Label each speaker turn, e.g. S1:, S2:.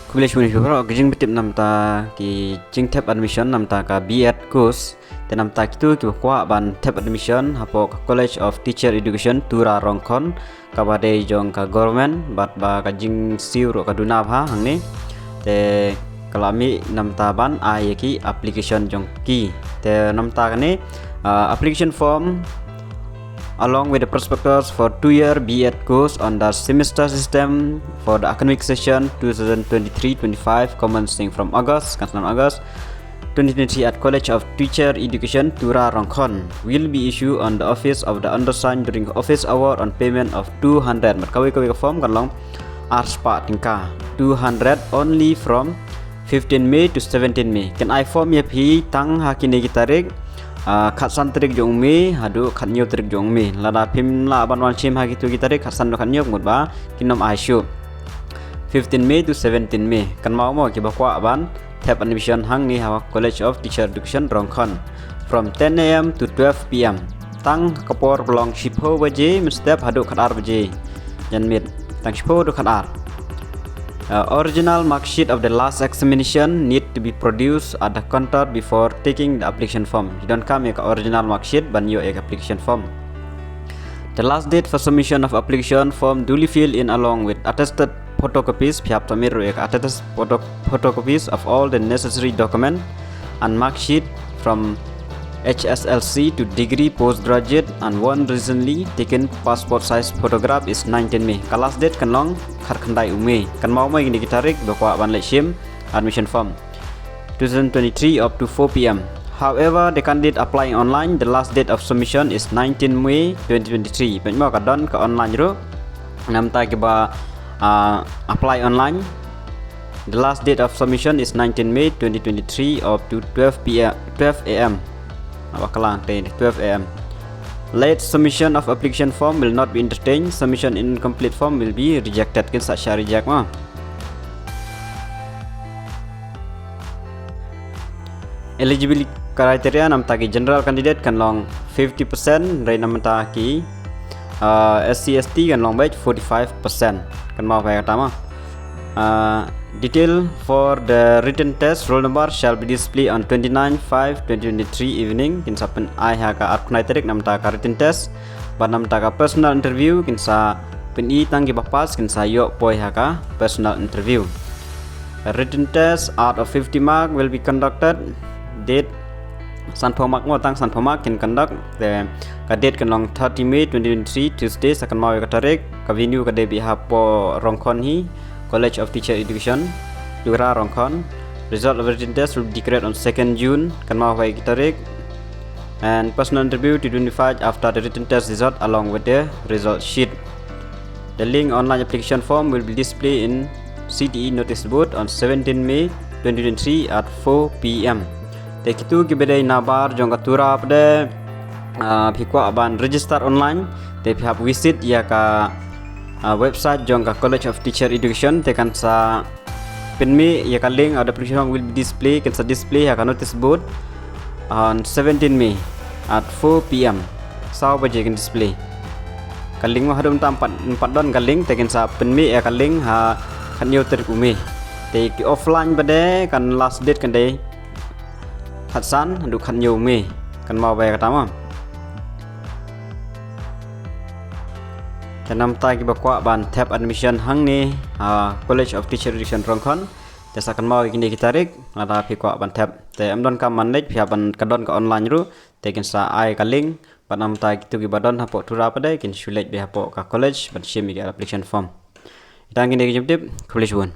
S1: Kubilis mo ni Shukro, gijing bitip namta ki jing tab admission namta ka B.Ed course, te namta kitu ki kwa ban tab admission hapo ka College of Teacher Education Tura Rongkon, ka bade jong ka government bat ba ka jing siu ro ka dunab ha hang ni, te kalami namta ban ki application jong ki, te namta ka ni application form along with the prospectus for 2-year B.Ed course on the semester system for the academic session 2023-25 commencing from August 2023 at College of Teacher Education Tura Rongkon will be issued on the office of the undersigned during office hour on payment of 200 kawi form kan long arspa tingka 200 only from 15 May to 17 May kan I form ya pi tang hakini gitarik kat san trik jong mi hadu kat nyo trik jong mi lada pim la ban wal chim ha gitu gitarik kat san do kat nyo mut ba kinom aisyu 15 May to 17 May kan mau ki ba kwa ban tab admission hang ni ha College of Teacher Education Rongkon from 10 AM to 12 PM tang kapor belong shipho baje mestep hadu kat ar baje jan mit tang shipho do kat ar original mark sheet of the last examination need to be produced at the counter before taking the application form. You don't come with original mark sheet but your application form. The last date for submission of application form duly filled in along with attested photocopies attested photocopies of all the necessary document and mark sheet from HSLC to degree postgraduate and one recently taken passport size photograph is 19 May. Last date kan long khandai ume kan mau mai gini gitarik bakwa ban leshim admission form 2023 up to 4 PM. However, the candidate applying online the last date of submission is 19 May 2023. Penmo ka don ka online ro namta ke ba apply online. The last date of submission is 19 May 2023 up to 12 AM. Bakalang 12 AM. Late submission of application form will not be entertained. Submission in incomplete form will be rejected. Kin sa reject ma. Eligibility criteria namta ki general candidate kan long 50%, rai namta ki SC/ST kan long baik 45%. Kan mau bayar tama. Detail for the written test roll number shall be displayed on 29/5/2023 evening. Kinsa pen I ha ka arkunaitek namta ka written test but namta ka personal interview kinsa pen I tang ki bapas kinsa yo poi ha ka personal interview. A written test out of 50 mark will be conducted. Date san phomak ngo tang san phomak kin conduct the ka date kan long 30 May 2023 Tuesday sakan mau ka tarik ka venue ka de bi ha po Rongkon hi College of Teacher Education Tura Rongkon. Result of written test will be declared on 2nd June kan mau bai tarik and personal interview to be unified after the written test result along with the result sheet. The link online application form will be displayed in CTE notice board on 17 May 2023 at 4 PM. Tekitu kibedai nabar jong Tura pada phikwa ban register online te phap visit ya ka website jong ka College of Teacher Education tekan sa penmi ya ka link ada application will be display kan sa display ya ka notice board on 17 May at 4 PM saw baje kan display ka link ma hadum ta 4 don ka link tekan sa penmi ya ka link ha kan yo ter umi te ki offline bade kan last date kan dei hatsan du kan yo umi kan mau bayar tama. Kanam ta ki bakwa ban tab admission hang ni College of Teacher Education Rongkon te sakan mau gini gitarik ada phikwa ban tab te am don kam manage phia ban kadon ka online ru te kin sa ai ka link ban am ta ki tu ki badon hapo tura pada kin shulek be hapo ka college ban shim ki application form itang gini ki jip college one.